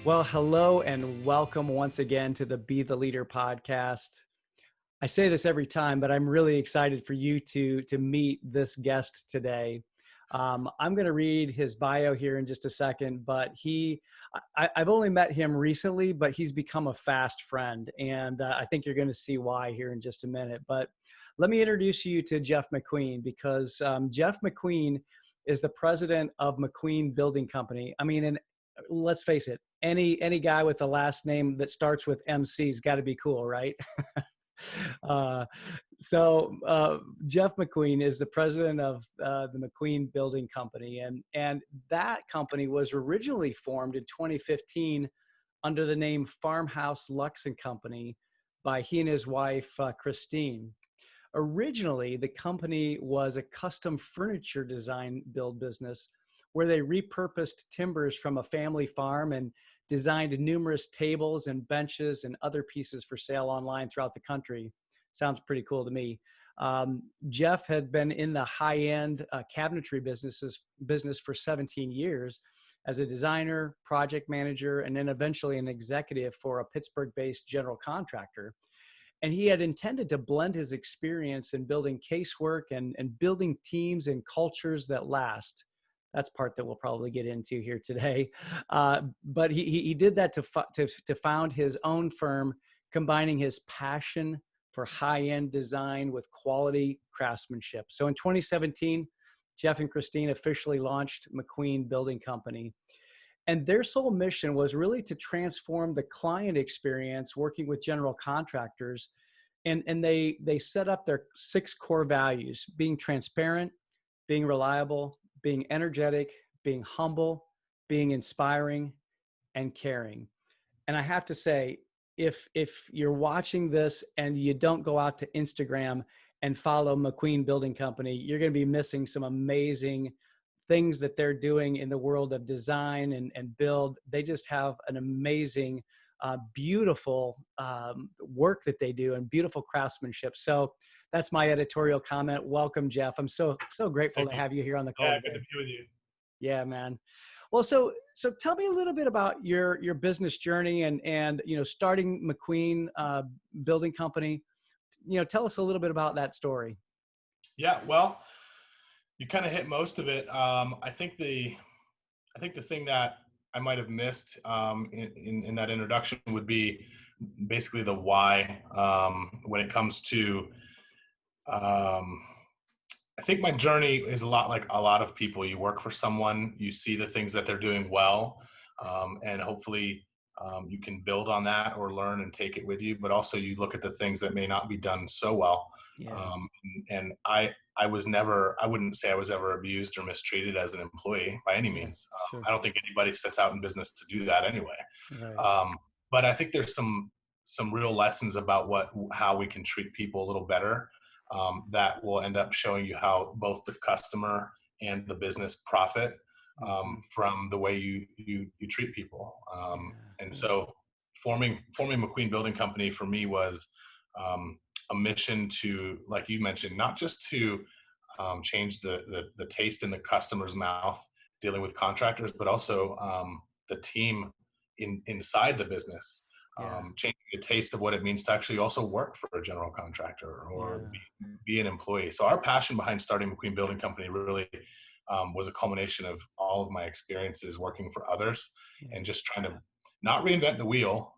Well, hello and welcome once again to the Be the Leader podcast. I say this every time, but I'm really excited for you to meet this guest today. I'm going to read his bio here in just a second, but I've only met him recently, but he's become a fast friend. And I think you're going to see why here in just a minute. But let me introduce you to Jeff McQueen, because Jeff McQueen is the president of McQueen Building Company. I mean, and let's face it, any guy with a last name that starts with MC's got to be cool, right? uh, Jeff McQueen is the president of the McQueen Building Company, and that company was originally formed in 2015 under the name Farmhouse Lux and Company by he and his wife Christine. Originally, the company was a custom furniture design build business where they repurposed timbers from a family farm and designed numerous tables and benches and other pieces for sale online throughout the country. Sounds pretty cool to me. Jeff had been in the high-end cabinetry business for 17 years as a designer, project manager, and then eventually an executive for a Pittsburgh-based general contractor. And he had intended to blend his experience in building casework and building teams and cultures that last. That's part that we'll probably get into here today. But he did that to found his own firm, combining his passion for high-end design with quality craftsmanship. So in 2017, Jeff and Christine officially launched McQueen Building Company. And their sole mission was really to transform the client experience working with general contractors. And they set up their 6 core values: being transparent, being reliable, being energetic, being humble, being inspiring, and caring. And I have to say, if you're watching this and you don't go out to Instagram and follow McQueen Building Company, you're going to be missing some amazing things that they're doing in the world of design and build. They just have an amazing, beautiful work that they do and beautiful craftsmanship. So that's my editorial comment. Welcome, Jeff. I'm so grateful to have you here on the call. Yeah, today. good to be with you. Yeah, man. Well, so tell me a little bit about your business journey and starting McQueen Building Company. Tell us a little bit about that story. Yeah, well, you kind of hit most of it. I think the thing that I might have missed in that introduction would be basically the why when it comes to. I think my journey is a lot like a lot of people. You work for someone, you see the things that they're doing well, and hopefully you can build on that or learn and take it with you. But also you look at the things that may not be done so well. Yeah. And I was never, I wouldn't say I was ever abused or mistreated as an employee by any means. Sure. I don't think anybody sets out in business to do that anyway. Right. But I think there's some real lessons about how we can treat people a little better. That will end up showing you how both the customer and the business profit from the way you treat people. And so forming McQueen Building Company for me was a mission to, like you mentioned, not just to change the taste in the customer's mouth dealing with contractors, but also the team inside the business. Changing the taste of what it means to actually also work for a general contractor or be an employee. So our passion behind starting McQueen Building Company really was a culmination of all of my experiences working for others and just trying to not reinvent the wheel.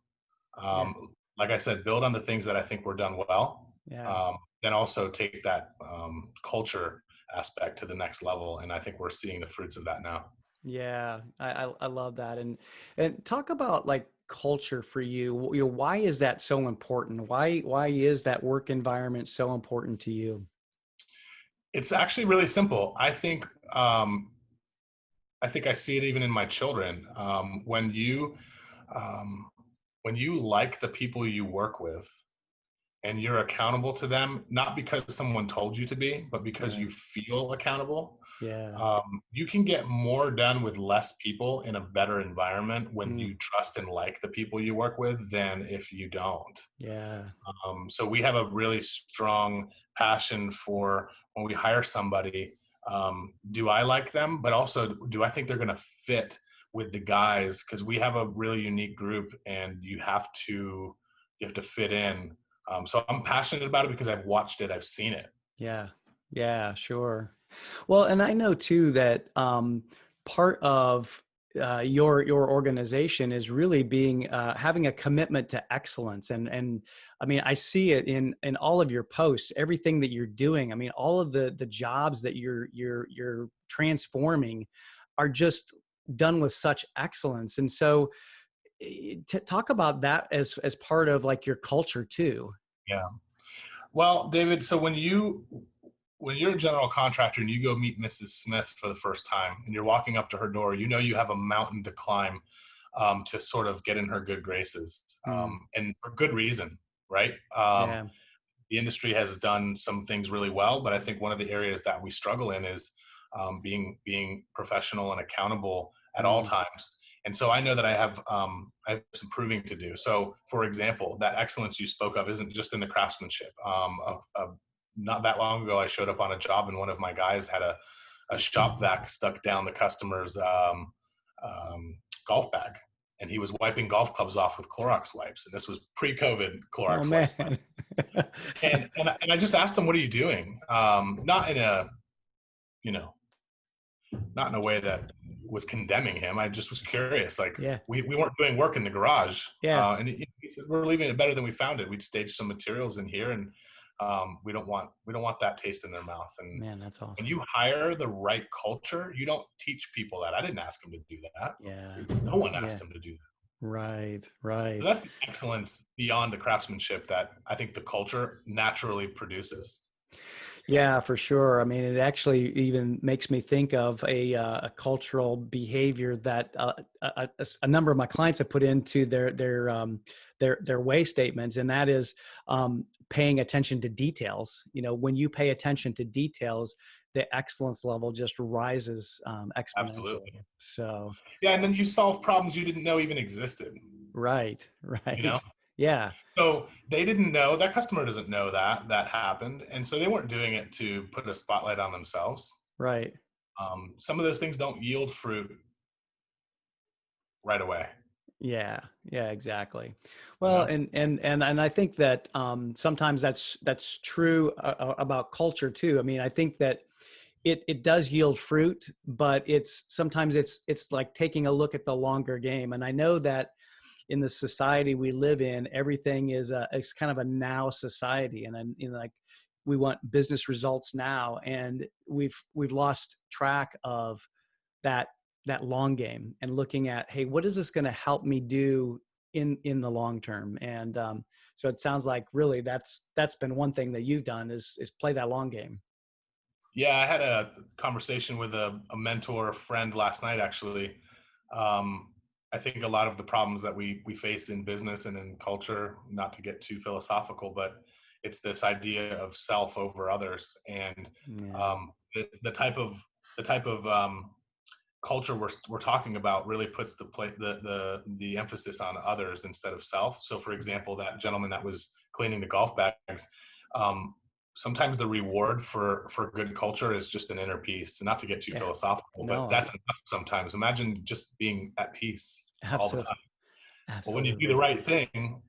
Like I said, build on the things that I think were done well. Then also take that culture aspect to the next level. And I think we're seeing the fruits of that now. Yeah, I love that. And talk about like culture for you. Why is that so important? Why is that work environment so important to you? It's actually really simple. I think I see it even in my children. When you like the people you work with and you're accountable to them, not because someone told you to be, but because you feel accountable, you can get more done with less people in a better environment when you trust and like the people you work with than if you don't. So we have a really strong passion for when we hire somebody, do I like them? But also, do I think they're going to fit with the guys, because we have a really unique group, and you have to fit in. So I'm passionate about it because I've watched it, I've seen it. Yeah. Yeah, sure. Well, and I know too that part of your organization is really being having a commitment to excellence, and I mean I see it in all of your posts, everything that you're doing. I mean all of the jobs that you're transforming are just done with such excellence, and so talk about that as part of like your culture too. Yeah. Well, David, so when you're a general contractor and you go meet Mrs. Smith for the first time and you're walking up to her door, you know you have a mountain to climb, to sort of get in her good graces, Mm, and for good reason, right? yeah. The industry has done some things really well, but I think one of the areas that we struggle in is being professional and accountable at all Mm, times. And so I know that I have some proving to do. So, for example, that excellence you spoke of isn't just in the craftsmanship. Not that long ago, I showed up on a job, and one of my guys had a shop vac stuck down the customer's golf bag, and he was wiping golf clubs off with Clorox wipes. And this was pre-COVID oh Clorox wipes. man. And I just asked him, "What are you doing?" Not in a, you know, not in a way that was condemning him. I just was curious. Like, Yeah. we weren't doing work in the garage, Yeah. and he said, "We're leaving it better than we found it. We'd staged some materials in here, and we don't want that taste in their mouth." And Man, that's when awesome. you hire the right culture, you don't teach people that. I didn't ask him to do that. Yeah. No one Yeah. asked him to do that. Right. So Right. that's the excellence beyond the craftsmanship that I think the culture naturally produces. Yeah, for sure. I mean, it actually even makes me think of a cultural behavior that a number of my clients have put into their way statements, and that is paying attention to details. You know, when you pay attention to details, the excellence level just rises exponentially. Absolutely. So, Yeah, and then you solve problems you didn't know even existed, right, you know? right, yeah, So they didn't know, that customer doesn't know that happened. And so they weren't doing it to put a spotlight on themselves. right. Some of those things don't yield fruit right away. Yeah, yeah, exactly. You Well, know? and I think that sometimes that's true about culture too. I mean, I think that it does yield fruit, but it's sometimes it's like taking a look at the longer game. And I know that in the society we live in, everything is kind of a now society, and then like we want business results now, and we've lost track of that that long game and looking at, hey, what is this going to help me do in the long term? And so it sounds like really that's been one thing that you've done is play that long game. Yeah, I had a conversation with a mentor, a friend last night, actually. I think a lot of the problems that we face in business and in culture, not to get too philosophical, but it's this idea of self over others, and Yeah, the type of culture we're talking about really puts the emphasis on others instead of self. So, for example, that gentleman that was cleaning the golf bags, um, sometimes the reward for good culture is just an inner peace. And not to get too yeah, philosophical, but no, that's enough sometimes. Imagine just being at peace all the absolutely, time. But when you do the absolutely, right thing,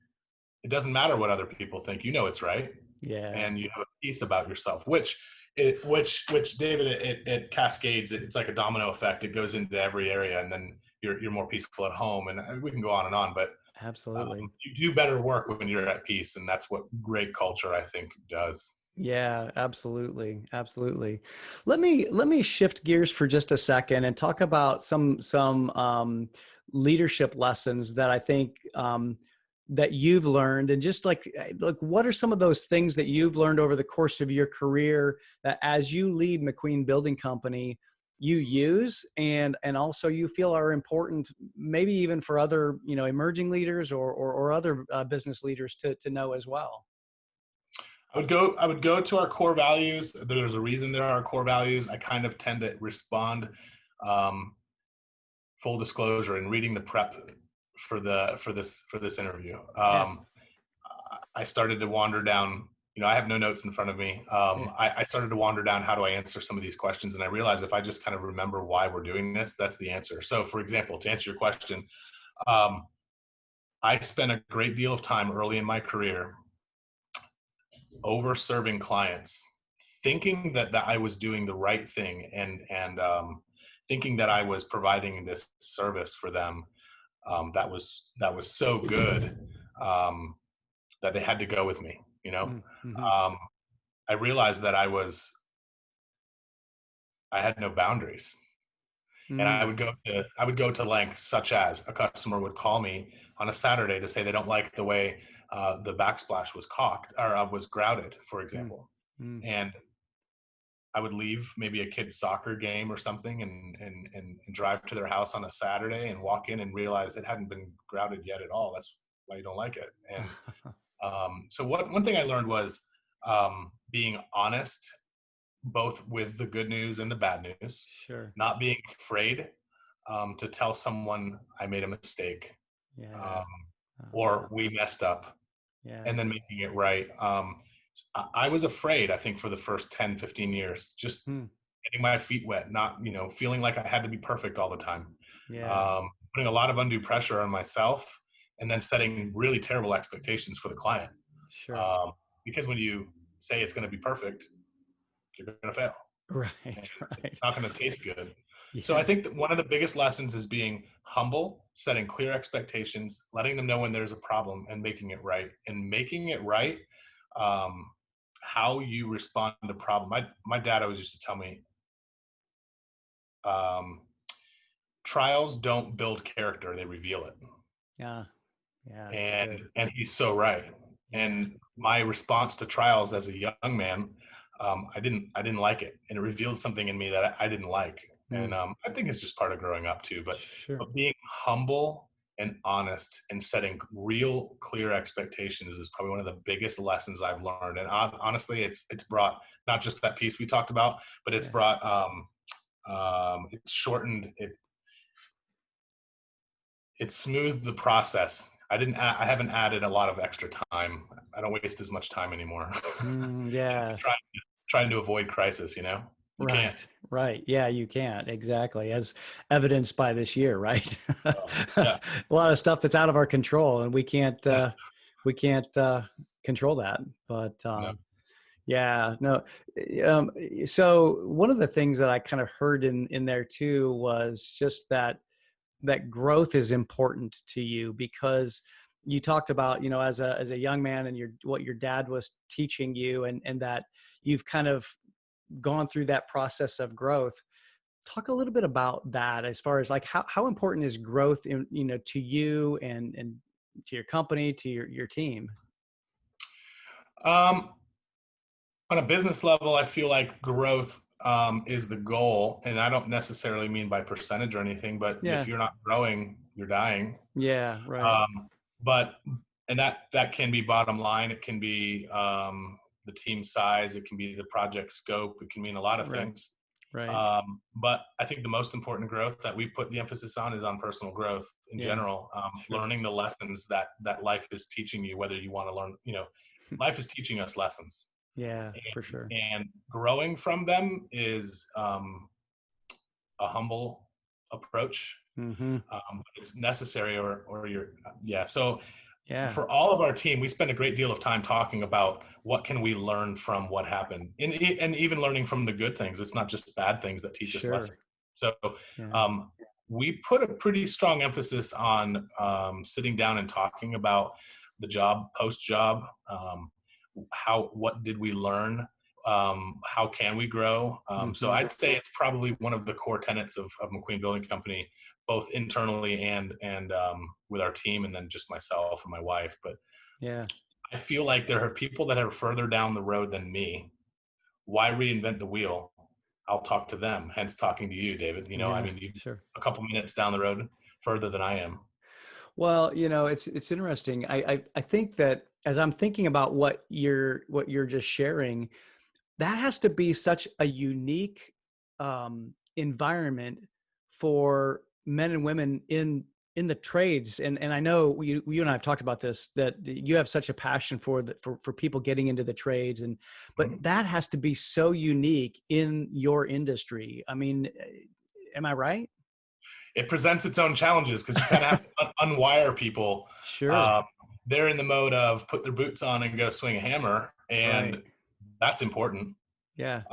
it doesn't matter what other people think. You know it's right, yeah. and you have a peace about yourself, which David, it cascades. It's like a domino effect. It goes into every area, and then you're more peaceful at home. And we can go on and on, but Absolutely. you do better work when you're at peace, and that's what great culture, I think, does. Yeah, absolutely. Absolutely. Let me shift gears for just a second and talk about some leadership lessons that I think that you've learned, and just like what are some of those things that you've learned over the course of your career that as you lead McQueen Building Company you use and also you feel are important, maybe even for other emerging leaders or other business leaders to know as well. I would go to our core values. There's a reason there are core values. I kind of tend to respond, um, full disclosure, in reading the prep for this interview. Yeah. I started to wander down I have no notes in front of me. Yeah. I started to wander down, how do I answer some of these questions? And I realized if I just kind of remember why we're doing this, that's the answer. So, for example, to answer your question, um, I spent a great deal of time early in my career over serving clients, thinking that I was doing the right thing, and thinking that I was providing this service for them, that was so good, um, that they had to go with me. Mm-hmm. Um, I realized that I had no boundaries, and Mm, I would go to lengths, such as a customer would call me on a Saturday to say they don't like the way the backsplash was caulked or was grouted, for mm, example, mm. and I would leave maybe a kid's soccer game or something, and drive to their house on a Saturday and walk in and realize it hadn't been grouted yet at all. That's why you don't like it. And so one thing I learned was being honest, both with the good news and the bad news, Sure. not being afraid to tell someone I made a mistake, Yeah. um, Oh, or wow. we messed up, Yeah. and then making it right. I was afraid, I think, for the first 10, 15 years, just Hmm. getting my feet wet, not, feeling like I had to be perfect all the time, Yeah. putting a lot of undue pressure on myself, and then setting really terrible expectations for the client. Sure. Um, because when you say it's going to be perfect, you're going to fail. And Right. it's Right. not going to taste good. So I Yeah. think that one of the biggest lessons is being humble, setting clear expectations, letting them know when there's a problem, and making it right. And making it right, um, how you respond to problem. My dad always used to tell me, um, trials don't build character; they reveal it. Yeah. Yeah. It's and good. and he's so right. Yeah. And my response to trials as a young man, I didn't like it, and it revealed something in me that I didn't like. And Mm. I think it's just part of growing up too. but Sure. but being humble and honest and setting real clear expectations is probably one of the biggest lessons I've learned. And honestly, it's brought not just that piece we talked about, but it's Yeah. brought it's shortened it, it's smoothed the process. I haven't added a lot of extra time. I don't waste as much time anymore. Mm, And yeah. trying to avoid crisis, you can't. Right. Right. Yeah, you can't. Exactly. As evidenced by this year, right? A Yeah, lot of stuff that's out of our control and yeah, we can't control that. But no. yeah, no. So one of the things that I kind of heard in there too was just that growth is important to you because you talked about, as a young man and what your dad was teaching you and that you've kind of gone through that process of growth. Talk a little bit about that as far as like how important is growth in, to you and to your company, to your team. Um, on a business level, I feel like growth is the goal, and I don't necessarily mean by percentage or anything. But if Yeah. you're not growing, you're dying. Yeah. Right. Um, but and that can be bottom line. It can be the team size. It can be the project scope. It can mean a lot of Right. things. Right. But I think the most important growth that we put the emphasis on is on personal growth in Yeah. general, Sure. learning the lessons that life is teaching you, whether you want to learn. Life is teaching us lessons, Yeah, for and, sure. and growing from them is a humble approach. Mm-hmm. It's necessary, or you're yeah. So Yeah. for all of our team, we spend a great deal of time talking about what can we learn from what happened, and even learning from the good things. It's not just bad things that teach us lessons. Sure. So Yeah. um, we put a pretty strong emphasis on sitting down and talking about the job, post job. What did we learn? How can we grow? So Mm-hmm. I'd say it's probably one of the core tenets of McQueen Building Company, both internally and with our team, and then just myself and my wife. But Yeah. I feel like there are people that are further down the road than me. Why reinvent the wheel? I'll talk to them. Hence, talking to you, David. I Yeah. mean, you Sure. a couple minutes down the road further than I am. Well, it's interesting. I think that as I'm thinking about what you're just sharing, that has to be such a unique environment for men and women in in the trades, and I know you and I have talked about this, that you have such a passion for for people getting into the trades, and but Mhm. that has to be so unique in your industry. I mean, am I right? It presents its own challenges because you kind of have to unwire people. Sure. Um, they're in the mode of put their boots on and go swing a hammer, Right. and that's important. Yeah.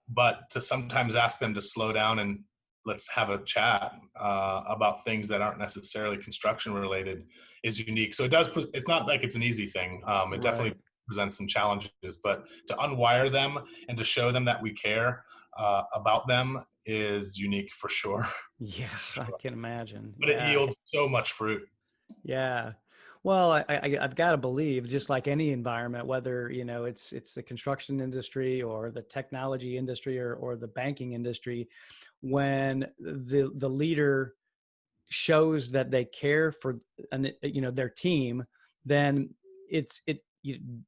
But to sometimes ask them to slow down and let's have a chat about things that aren't necessarily construction related is unique. So it does. It's not like it's an easy thing. It Right. definitely presents some challenges, but to unwire them and to show them that we care about them is unique for sure. Yeah, I can imagine. But it Yeah. yields so much fruit. Yeah. Well, I've got to believe, just like any environment, whether, it's the construction industry or the technology industry or the banking industry, when the leader shows that they care for their team, then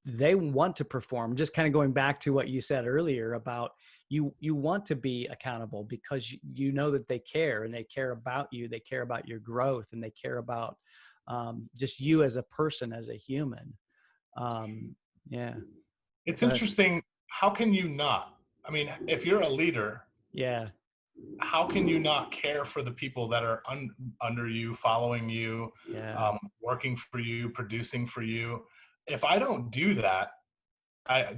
they want to perform. Just kind of going back to what you said earlier about you want to be accountable because you know that they care, and they care about you, they care about your growth, and they care about just you as a person, as a human. Yeah. It's Go ahead. interesting. How can you not? I mean, if you're a leader, Yeah. how can you not care for the people that are under you, following you, Yeah. working for you, producing for you? If I don't do that,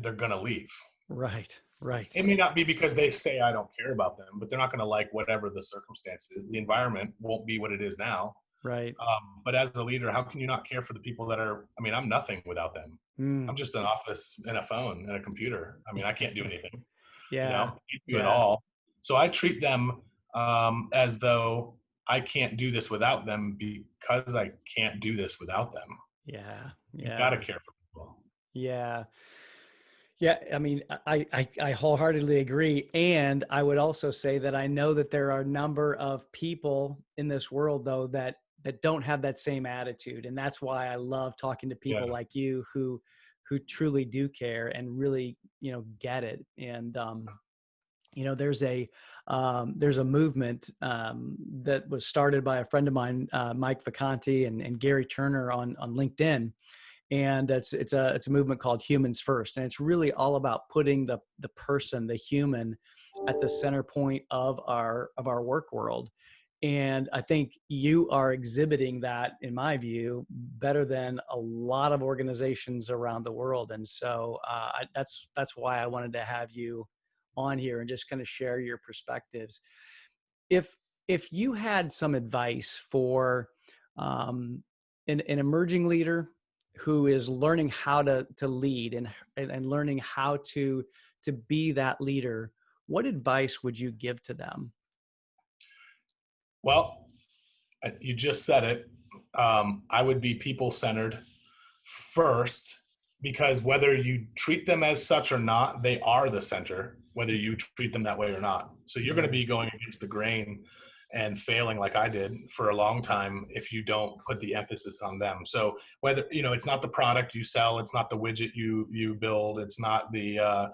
they're going to leave. Right. Right. It may not be because they say I don't care about them, but they're not going to like whatever the circumstance is. The environment won't be what it is now. Right. But as a leader, how can you not care for the people that are? I mean, I'm nothing without them. Mm. I'm just an office and a phone and a computer. I mean, I can't do anything. Yeah. Can't do it Yeah. all. So I treat them as though I can't do this without them because I can't do this without them. Yeah. You've got to Yeah. care for people. Yeah. Yeah, I mean, I wholeheartedly agree, and I would also say that I know that there are a number of people in this world, though, that don't have that same attitude, and that's why I love talking to Yeah. people like you who truly do care and really get it. And there's a movement that was started by a friend of mine, Mike Vacanti and Gary Turner on LinkedIn, and it's a movement called Humans First, and it's really all about putting the person, the human, at the center point of our work world. And I think you are exhibiting that, in my view, better than a lot of organizations around the world. And so that's why I wanted to have you on here and just kind of share your perspectives. If you had some advice for um, an emerging leader who is learning how to lead and learning how to be that leader, what advice would you give to them? Well, you just said it. I would be people centered first because whether you treat them as such or not, they are the center, whether you treat them that way or not. So you're going to Yeah. be going against the grain and failing like I did for a long time if you don't put the emphasis on them. So whether, it's not the product you sell, it's not the widget you build, it's not the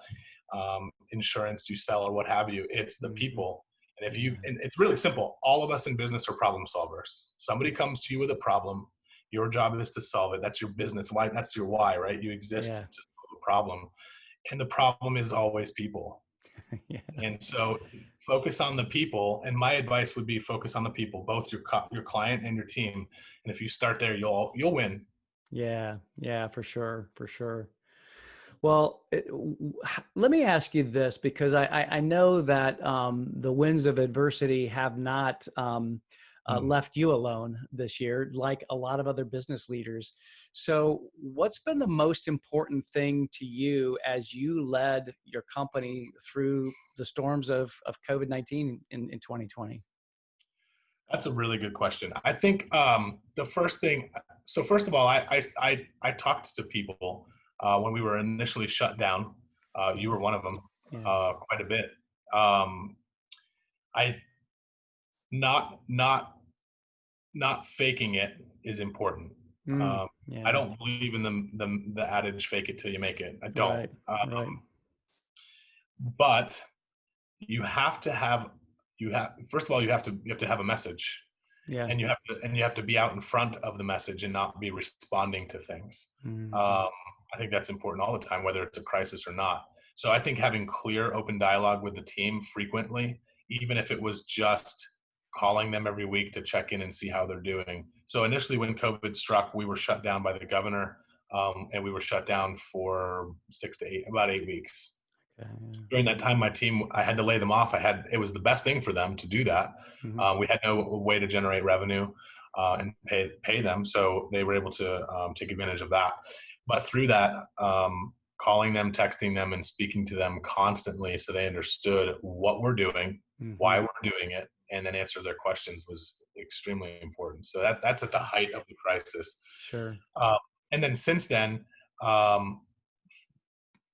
insurance you sell or what have you, it's the Mhm. people. And if you, Yeah. and it's really simple. All of us in business are problem solvers. Somebody comes to you with a problem. Your job is to solve it. That's your business. Why? That's your why, right? You exist Yeah. to solve a problem. And the problem is always people. Yeah. And so focus on the people. And my advice would be focus on the people, both your client and your team. And if you start there, you'll win. Yeah. Yeah, for sure. For sure. Well, let me ask you this, because I know that the winds of adversity have not Hmm. left you alone this year, like a lot of other business leaders. So, what's been the most important thing to you as you led your company through the storms of COVID-19 in 2020? That's a really good question. I think the first thing. So first of all, I talked to people when we were initially shut down. You Yeah. were one of them, Yeah. quite a bit. I not not faking it is important. Mm, Um, I yeah. don't believe in the adage "fake it till you make it." I don't. Right. Right. But you have to have first of all you have to have a message. Yeah. and you have to be out in front of the message and not be responding to things. Mhm. Um, I think that's important all the time, whether it's a crisis or not. So I think having clear, open dialogue with the team frequently, even if it was just calling them every week to check in and see how they're doing. So initially, when COVID struck, we were shut down by the governor, and we were shut down for about 8 weeks. Okay. During that time, my team, I had to lay them off. It was the best thing for them to do that. Mhm. We had no way to generate revenue and pay them, so they were able to take advantage of that. But through that, calling them, texting them, and speaking to them constantly, so they understood what we're doing, why Mhm. we're doing it, and then answer their questions was extremely important. So that's at the height of the crisis. Sure. Uh, and then since then, um,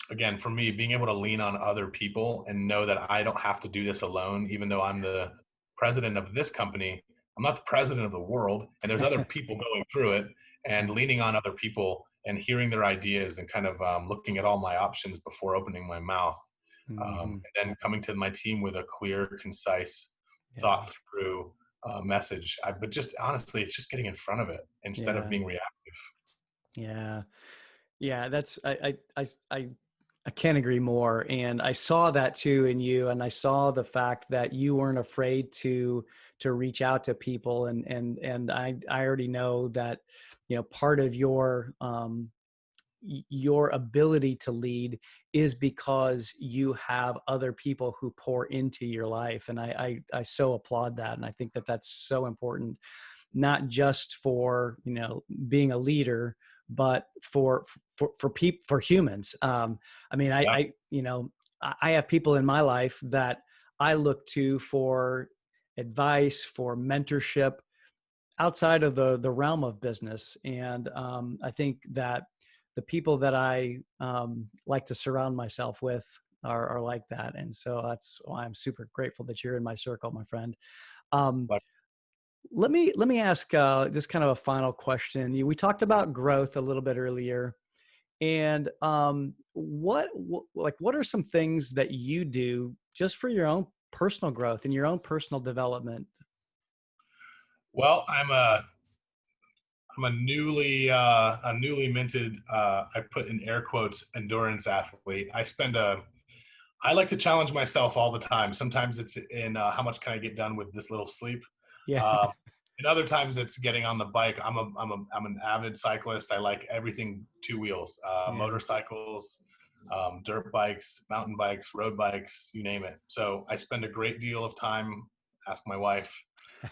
again, for me, being able to lean on other people and know that I don't have to do this alone, even though I'm the president of this company, I'm not the president of the world, and there's other people going through it, and Yeah. leaning on other people and hearing their ideas and kind of looking at all my options before opening my mouth. Mhm. And then coming to my team with a clear, concise, Yeah. thought through message. But just honestly, it's just getting in front of it instead of Yeah. being reactive. Yeah. Yeah. That's I can't agree more. And I saw that too in you. And I saw the fact that you weren't afraid to reach out to people. And I already know that, part of your ability to lead is because you have other people who pour into your life. And I so applaud that. And I think that that's so important, not just for being a leader, but for humans. I mean, Yeah. I have people in my life that I look to for advice, for mentorship outside of the realm of business. And I think that the people that I like to surround myself with are like that. And so that's why I'm super grateful that you're in my circle, my friend. Um, But let me ask just kind of a final question. We talked about growth a little bit earlier, and what are some things that you do just for your own personal growth and your own personal development? well, I'm a newly minted, I put in air quotes, endurance athlete. I like to challenge myself all the time. Sometimes it's in how much can I get done with this little sleep. Yeah. Um, and other times it's getting on the bike. I'm an avid cyclist. I like everything two wheels, Yeah. motorcycles, dirt bikes, mountain bikes, road bikes, you name it. So I spend a great deal of time, ask my wife,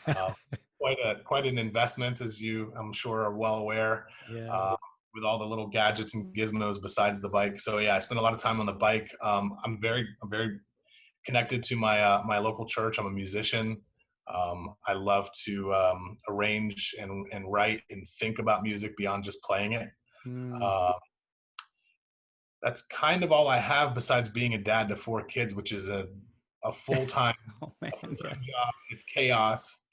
uh, quite an investment, as you I'm sure are well aware, Yeah. uh, with all the little gadgets and gizmos besides the bike. So yeah, I spend a lot of time on the bike. I'm very connected to my local church. I'm a musician. I love to arrange and write and think about music beyond just playing it. Mm. Uh, that's kind of all I have besides being a dad to 4 kids, which is a full time Oh man, a full yeah. time job. It's chaos.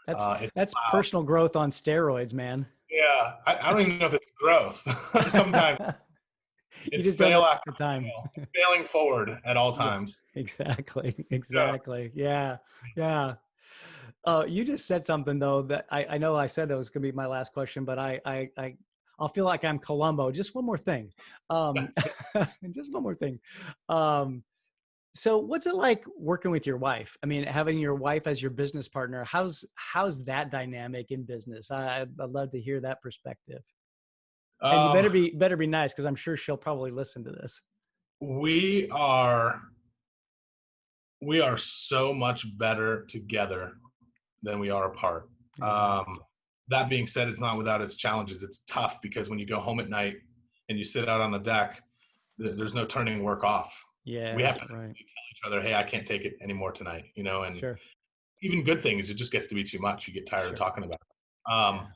That's It's that's loud. personal growth on steroids, man. Yeah, I don't even know if it's growth. Sometimes You it's just don't know fail after the time. fail, failing forward at all Yeah, times. exactly. Yeah. Exactly. Yeah. Yeah. You just said something though that I know I said that was going to be my last question, but I'll feel like I'm Columbo. Just one more thing. Um, just one more thing. Um, so what's it like working with your wife? I mean, having your wife as your business partner, how's that dynamic in business? I'd love to hear that perspective. And you Um, better be nice because I'm sure she'll probably listen to this. we are we are so much better together than we are apart. Yeah. Um, that being said, it's not without its challenges. It's tough because when you go home at night and you sit out on the deck, there's no turning work off. We Yeah. have to Right. tell each other, "Hey, I can't take it anymore tonight," and Sure. even good things, it just gets to be too much. You get tired of Sure. talking about it. Um,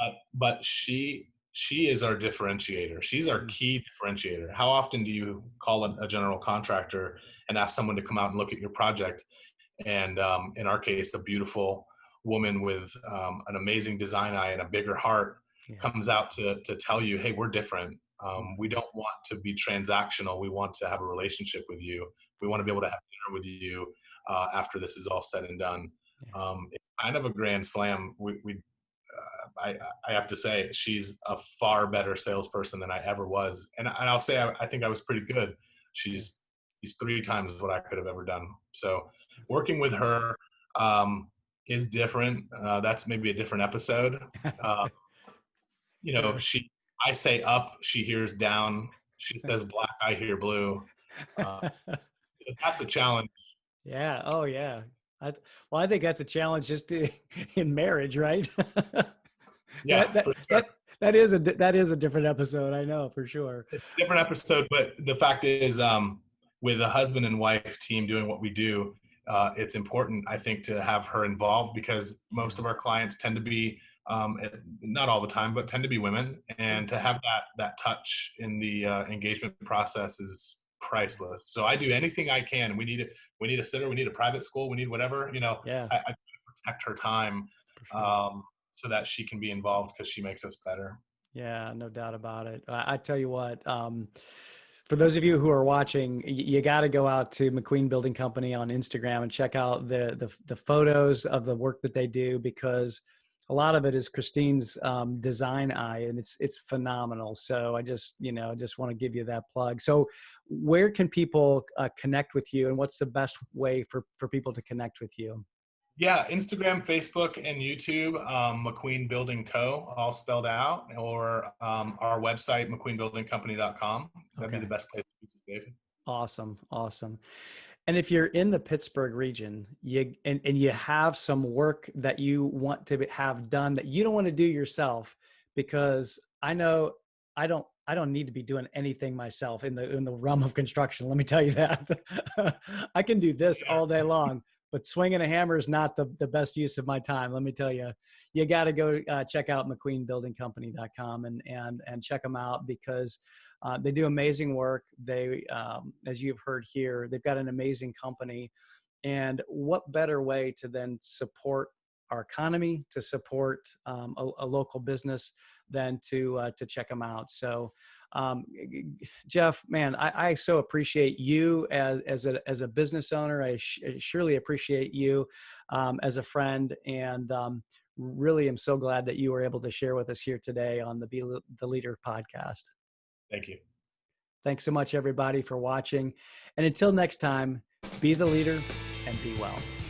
Yeah. but she is our differentiator. She's our Mm. key differentiator. How often do you call a general contractor and ask someone to come out and look at your project? And in our case, a beautiful woman with an amazing design eye and a bigger heart Yeah. comes out to tell you, "Hey, we're different. We Mhm. don't want to be transactional. We want to have a relationship with you. We want to be Yeah. able to have dinner with you after this is all said and done." It's kind of a grand slam. I have to say she's a far better salesperson than I ever was, and I'll say I think I was pretty good. Yeah. She's 3 times what I could have ever done. So That's working with her um, is different. That's maybe a different episode. Uh, sure. I say up, she hears down. She says black, I hear blue. Uh, that's a challenge. Yeah. Oh, yeah. Well, I think that's a challenge just in marriage, right? that Yeah, that for sure. that that is a different episode. I know for sure. It's a different episode, but the fact is, with a husband and wife team doing what we do, it's important, I think, to have her involved because most Yeah. of our clients tend to be, not all the time, but tend to be women, Sure. and to have that touch in the engagement process is priceless. So I do anything I can. We need a sitter. We need a private school. We need whatever. Yeah. I protect her time For sure. um, so that she can be involved because she makes us better. Yeah, no doubt about it. I tell you what, for those of you who are watching, you got to go out to McQueen Building Company on Instagram and check out the photos of the work that they do, because a lot of it is Christine's design eye, and it's phenomenal. So I just want to give you that plug. So where can people connect with you, and what's the best way for people to connect with you? Yeah, Instagram, Facebook, and YouTube, McQueen Building Co., all spelled out, or our website, mcqueenbuildingcompany.com. That'd be the Okay. best place to reach us, David. Awesome. Awesome. And if you're in the Pittsburgh region, and you have some work that you want to have done that you don't want to do yourself, because I know I don't need to be doing anything myself in the realm of construction. Let me tell you that. I can do this Yeah. all day long, but swinging a hammer is not the best use of my time. Let me tell you, you got to go check out mcqueenbuildingcompany.com and check them out, because they do amazing work. They, as you've heard here, they've got an amazing company. And what better way to then support our economy, to support a local business, than to check them out. So, um, Jeff, man, I so appreciate you as a business owner. I surely appreciate you as a friend, and really am so glad that you were able to share with us here today on the Be the Leader podcast. Thank you. Thanks so much, everybody, for watching. And until next time, be the leader and be well.